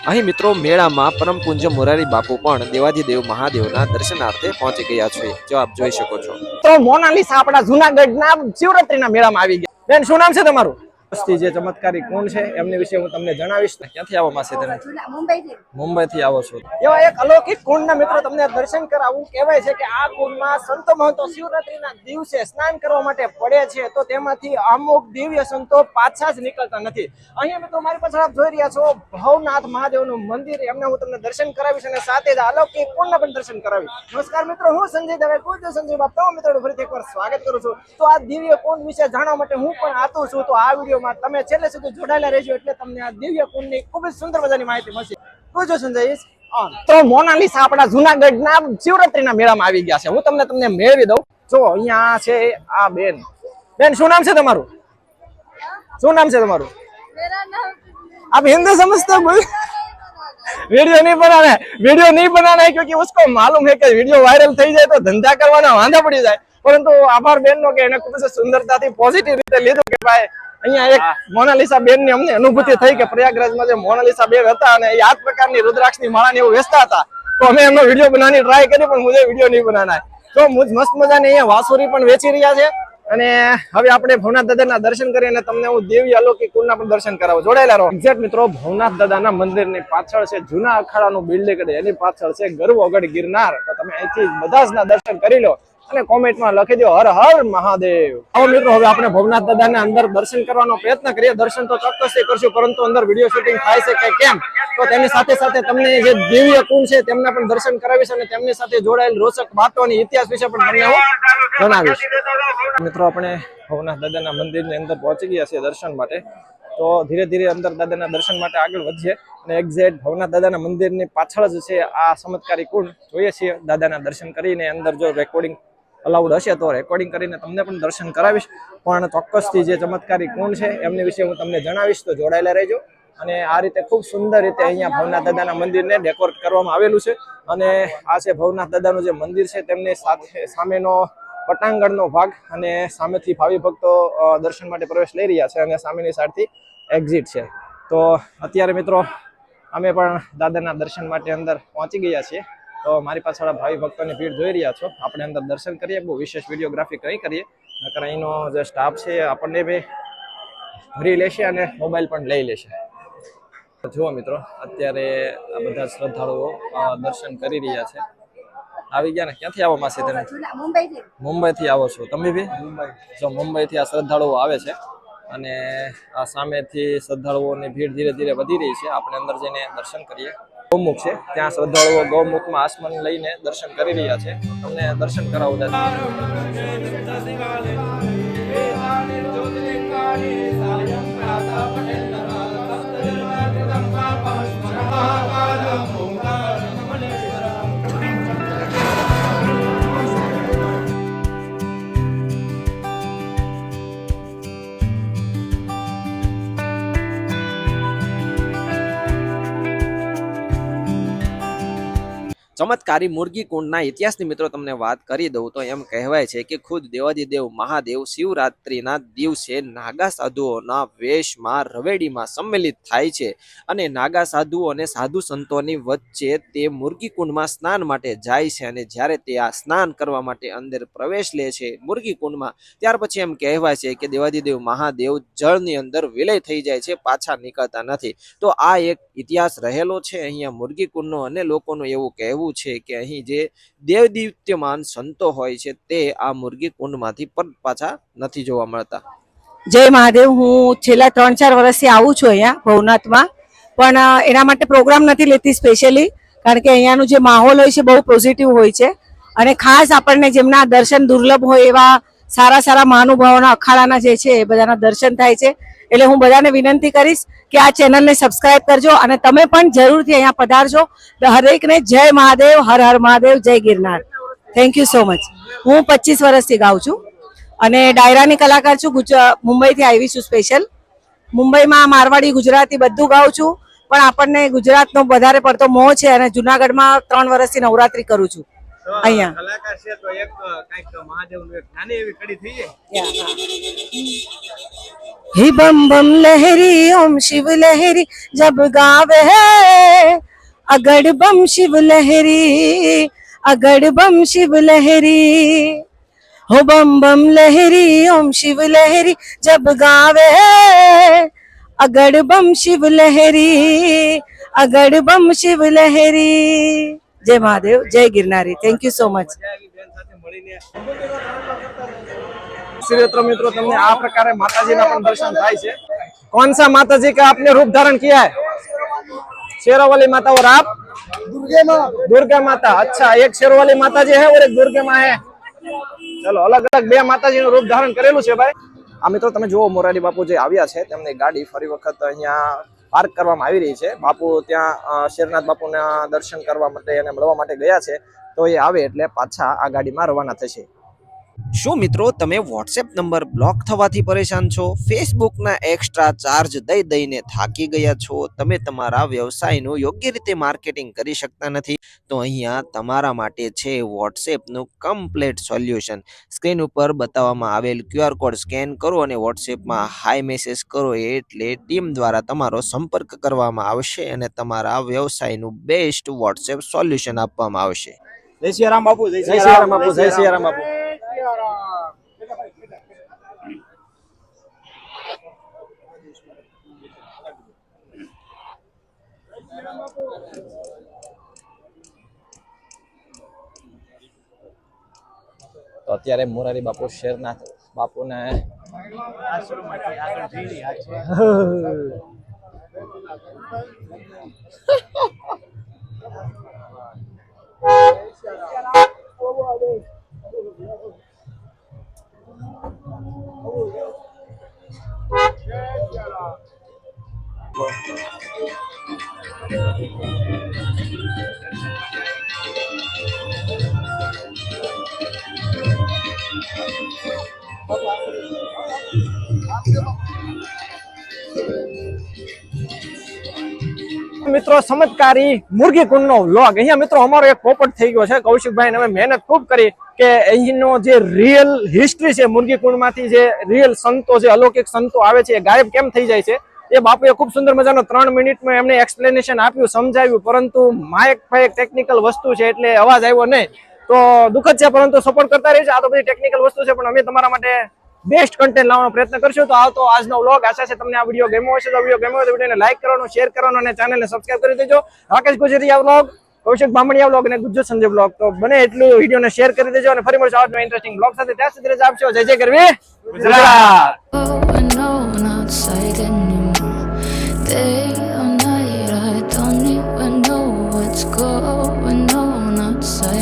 અહીં મિત્રો મેળામાં પરમ પૂજ્ય મોરારી બાપુ પણ દેવાધિદેવ મહાદેવના દર્શનાર્થે પહોંચી ગયા છે, જો આપ જોઈ શકો છો. તો મોનાલિસા આપણા જૂનાગઢના શિવરાત્રીના મેળામાં આવી ગયા. બેન, શું નામ છે તમારું? જે ચમત્કારી કોણ છે એમની વિશે હું તમને જણાવીશ. ક્યાંથી આવો માસી તમે? મુંબઈથી આવો છો. એવા એક અલૌકિક કુંડના મિત્રો તમને દર્શન કરાવવું. કહેવાય છે કે આ કુંડમાં સંતો મહંતો શિવરાત્રીના દિવસે સ્નાન કરવા માટે પડે છે, તો તેમાંથી અમુક દિવ્ય સંતો પાછા જ નીકળતા નથી. અહીંયા મિત્રો મારી પાછળ આપ જોઈ રહ્યા છો ભવનાથ મહાદેવનું મંદિર, એમને હું તમને દર્શન કરાવીશ અને સાથે જ અલૌકિક કુંડના પણ દર્શન કરાવીશ. નમસ્કાર મિત્રો, હું સંજય દવે, પૂજ્ય સંજય બાપ તમામ મિત્રોનું ફરીથી એકવાર સ્વાગત કરું છું. તો આ દિવ્ય કુંડ વિશે જાણવા માટે હું પણ આતુર છું. તો આ વિડીયોમાં તમે છેલ્લે સુધી જોડાયેલા રહેજો, એટલે તમને આ દિવ્ય કુંડની ખૂબ જ સુંદર મજાની માહિતી મળશે. પૂછો સંજય. તો મોનાલિસા આપણા જૂનાગઢના શિવરાત્રીના મેળામાં આવી ગયા છે. હું તમને મેળવી દઉં. જો અહીંયા છે આ બેન. બેન, શું નામ છે તમારું? શું નામ છે તમારું? आप हिंदी समझते हो? वीडियो नहीं बनाना है क्योंकि उसको मालूम है कि वीडियो वायरल થઈ જાય તો ધંધા કરવાના વાંધા પડી જાય. પરંતુ આભાર બેનનો કે એને ખૂબ જ સુંદરતાથી પોઝિટિવ રીતે લીધું કે ભાઈ અહીંયા એક મોનાલિસા બેન ની અમને અનુભૂતિ થઈ કે પ્રયાગરાજમાં જે મોનાલિસા બેન હતા અને એ આ પ્રકારની રુદ્રાક્ષની માળાને એવું વેચતા હતા, તો અમે એમનો વિડીયો બનાવવાની ટ્રાય કરી, પણ મુજે વિડીયો નહીં બનાના. તો મસ્ત મજાની અહીંયા વાસુરી પણ વેચી રહ્યા છે. અને હવે આપણે ભવનાથ દાદાના દર્શન કરીને તમને હું દેવી અલૌકિક કુંડના પણ દર્શન કરાવું. જોડાયેલા રહો. એક્ઝેક્ટ મિત્રો, ભવનાથ દાદાના મંદિરની પાછળ છે જૂના અખાડાનું બિલ્ડિંગ, એની પાછળ છે ગરવોગઢ ગિરનાર. તો તમે અહીંથી બધા જ ના દર્શન કરી લો અને કોમેન્ટમાં લખી દો હર હર મહાદેવ. આવો મિત્રો, હવે આપણે ભવનાથ દાદાના અંદર દર્શન કરવાનો પ્રયત્ન કરીએ. દર્શન તો ચોક્કસથી કરશું, પરંતુ અંદર વિડીયો શૂટિંગ થાય છે કે કેમ, તો તેની સાથે સાથે તમને જે દિવ્ય કુંડ છે તેમના પણ દર્શન કરાવીશ અને તેમની સાથે જોડાયેલ રોચક વાતોની ઇતિહાસ વિશે પણ તમને હું જણાવીશ. મિત્રો, આપણે ભવનાથ દાદાના મંદિરની અંદર પહોંચી ગયા છીએ દર્શન માટે. તો ધીરે ધીરે અંદર દાદાના દર્શન માટે આગળ વધીએ અને એક્ઝેક્ટ ભવનાથ દાદાના મંદિરની પાછળ જ છે આ ચમત્કારી કુંડ. જોઈએ છીએ દાદાના દર્શન કરીને અંદર જો રેકોર્ડિંગ અલાઉડ હશે તો રેકોર્ડિંગ કરીને તમને પણ દર્શન કરાવીશ. પણ ચોક્કસથી જે ચમત્કારી કુંડ છે એમની વિશે હું તમને જણાવીશ, તો જોડાયેલા રહેજો. અને આ રીતે ખૂબ સુંદર રીતે અહીંયા ભવનાથ દાદાના મંદિરને ડેકોરેટ કરવામાં આવેલું છે. અને આ છે ભવનાથ દાદાનું જે મંદિર છે તેમની સાથે સામેનો પટાંગણનો ભાગ, અને સામેથી ભાવિ ભક્તો દર્શન માટે પ્રવેશ લઈ રહ્યા છે અને સામેની સાઈડથી એક્ઝિટ છે. તો અત્યારે મિત્રો અમે પણ દાદાના દર્શન માટે અંદર પહોંચી ગયા છીએ. તો મારી પાછળ ભાવિ ભક્તોની ભીડ જોઈ રહ્યા છો. આપણે અંદર દર્શન કરીએ, બહુ વિશેષ વિડીયોગ્રાફી કંઈ કરીએ, નકર અહીંનો જે સ્ટાફ છે આપણને બી ભરી લેશે અને મોબાઈલ પણ લઈ લેશે. જુઓ મિત્રો, અત્યારે આ બધા શ્રદ્ધાળુઓ દર્શન કરી રહ્યા છે. આવી ગયા ને? ક્યાંથી આવો માસી તમે? મુંબઈથી આવો છો તમે બી? જો મુંબઈથી આ શ્રદ્ધાળુઓ આવે છે અને આ સામેથી શ્રદ્ધાળુઓની ભીડ ધીરે ધીરે વધી રહી છે. આપણે અંદર જઈને દર્શન કરીએ. ગૌમુખ છે, ત્યાં શ્રદ્ધાળુઓ ગૌમુખમાં આસમાન લઈને દર્શન કરી રહ્યા છે. તમને દર્શન કરાવું. ચમત્કારી મુરગી કુંડના ઇતિહાસની મિત્રો તમને વાત કરી દઉં તો એમ કહેવાય છે કે ખુદ દેવાધિદેવ મહાદેવ શિવરાત્રિના દિવસે નાગા સાધુઓના વેશમાં રવેડીમાં સંમેલિત થાય છે અને નાગા સાધુઓ અને સાધુ સંતોની વચ્ચે તે મુરગી કુંડમાં સ્નાન માટે જાય છે. અને જ્યારે તે આ સ્નાન કરવા માટે અંદર પ્રવેશ લે છે મુરગી કુંડમાં, ત્યાર પછી એમ કહેવાય છે કે દેવાધિદેવ મહાદેવ જળની અંદર વિલય થઈ જાય છે, પાછા નીકળતા નથી. તો આ એક ઇતિહાસ રહેલો છે અહીંયા મુરગી કુંડનો. અને લોકોનું એવું કહેવું છે કે અહીં જે દેવદિત્યમાન સંતો હોય છે તે આ મુરગી કુંડમાંથી પરત પાછા નથી જોવા મળતા. જય મહાદેવ. હું છેલ્લા 3-4 વર્ષથી આવું છું અહીંયા ભવનાથમાં, પણ એના માટે પ્રોગ્રામ નથી લેતી સ્પેશિયલી, કારણ કે અહીંયાનું જે માહોલ હોય છે બહુ પોઝિટિવ હોય છે. અને ખાસ આપણને જેમના દર્શન દુર્લભ હોય એવા સારા સારા મહાનુભાવોના અખાડાના જે છે એ બધાના દર્શન થાય છે. એટલે હું બધાને વિનંતી કરીશ કે આ ચેનલને સબસ્ક્રાઇબ કરજો અને તમે પણ જરૂરથી અહીંયા પધારજો. હરેકને જય મહાદેવ, હર હર મહાદેવ, જય Girnar. Thank you so much. હું 25 વર્ષથી ગાઉં છું અને ડાયરાની કલાકાર છું. મુંબઈથી આવી છું સ્પેશિયલ. મુંબઈમાં મારવાડી, ગુજરાતી બધું ગાઉં છું, પણ આપણને ગુજરાતનો વધારે પડતો મોહ છે અને જુનાગઢમાં 3 વર્ષથી નવરાત્રી કરું છું. અહીંયા કલાકાર છે તો એક કઈક મહાદેવનું એક નાની એવી કડી થઈ જાય. ही बम बम लहरी ओम शिव लहरी जब गावे है अगड़ बम शिव लहरी अगड़ बम शिव लहरी हो बम बम लहरी ओम शिव लहरी जब गावे है अगड़ बम शिव लहरी अगड़ बम शिव लहरी. जय महादेव, जय Girnari. Thank you so much. મજા આવી બેન સાથે મળીને. श्रोता मित्रों તમને આ પ્રકારે માતાજીના પણ દર્શન થાય છે. कौन सा माता जी का आपने रूप धारण किया है? शेरों वाली माता. और आप? दुर्गा माता. अच्छा, एक शेरों वाली माता जी है और एक दुर्गा माँ है. चलो, अलग अलग બે માતાજીનું રૂપ ધારણ કરેલું છે ભાઈ. આ મિત્રો તમે જુઓ મોરારી બાપુ જે આવ્યા છે તેમની ગાડી ફરી વખત અહીંયા પાર્ક કરવામાં આવી રહી છે. બાપુ ત્યાં શેરનાથ બાપુના દર્શન કરવા માટે અને મળવા માટે ગયા છે, તો એ આવે એટલે પાછા આ ગાડીમાં રવાના થશે. શું મિત્રો તમે વોટ્સએપ નંબર બ્લોક થવાથી પરેશાન છો? ફેસબુકના એક્સ્ટ્રા ચાર્જ દઈને થાકી ગયા છો? તમે તમારા વ્યવસાયનું યોગ્ય રીતે માર્કેટિંગ કરી શકતા નથી? તો અહીંયા તમારા માટે છે વોટ્સએપનું કમ્પ્લીટ સોલ્યુશન. સ્ક્રીન ઉપર બતાવવામાં આવેલ QR કોડ સ્કેન કરો અને વોટ્સએપમાં હાય મેસેજ કરો એટલે ટીમ દ્વારા તમારો સંપર્ક કરવામાં આવશે અને તમારા વ્યવસાયનું બેસ્ટ વોટ્સએપ સોલ્યુશન આપવામાં આવશે. જય સિયારામ બાપુ. જય સિયારામ બાપુ. જય સિયારામ બાપુ. તો અત્યારે મોરારી બાપુ શેરનાથ બાપુને આશ્રમમાંથી આગળ જઈ રહ્યા છે. મિત્રો ચમત્કારી મુરગી કુંડનો વ્લોગ અહીંયા મિત્રો અમારો એક પોપટ થઈ ગયો છે. કૌશિકભાઈ અમે મહેનત ખૂબ કરી કે અહીંનો જે રિયલ હિસ્ટ્રી છે, મુરગી કુંડમાંથી જે રિયલ સંતો છે, અલૌકિક સંતો આવે છે, એ ગાયબ કેમ થઈ જાય છે, એ બાપુએ ખૂબ સુંદર મજાનો 3 મિનિટમાં એમને એક્સપ્લેનેશન આપ્યું, સમજાવ્યું. પરંતુ માઇક ભાઈ ટેકનિકલ વસ્તુ છે એટલે અવાજ આવ્યો નહીં, તો દુઃખદ છે. પરંતુ સપોર્ટ કરતા રહેજો. આ તો બધી ટેકનિકલ વસ્તુ છે, પણ અમે તમારા માટે બેસ્ટ કન્ટેન્ટ લાવવાનો પ્રયત્ન કરશું. તો આવતો આજનો વ્લોગ. આશા છે તમને આ વિડીયો ગમ્યો હશે. તો વિડીયો ગમ્યો હોય તો વિડીયોને લાઈક કરવાનું, શેર કરવાનું અને ચેનલને સબસ્ક્રાઇબ કરી દેજો. રાકેશ ગુજરિયા વ્લોગ, કૌશિક બામણિયા વ્લોગ અને ગુજ્જુ સંજય વ્લોગ, તો બને એટલું વિડીયોને શેર કરી દેજો અને ફરી મળશું આજનો ઇન્ટરેસ્ટિંગ વ્લોગ સાથે. ત્યાં સુધી રજા આપશો. જય જય ગરવી Gujarat. Going on outside anymore. Day or night, I don't even know what's going on outside.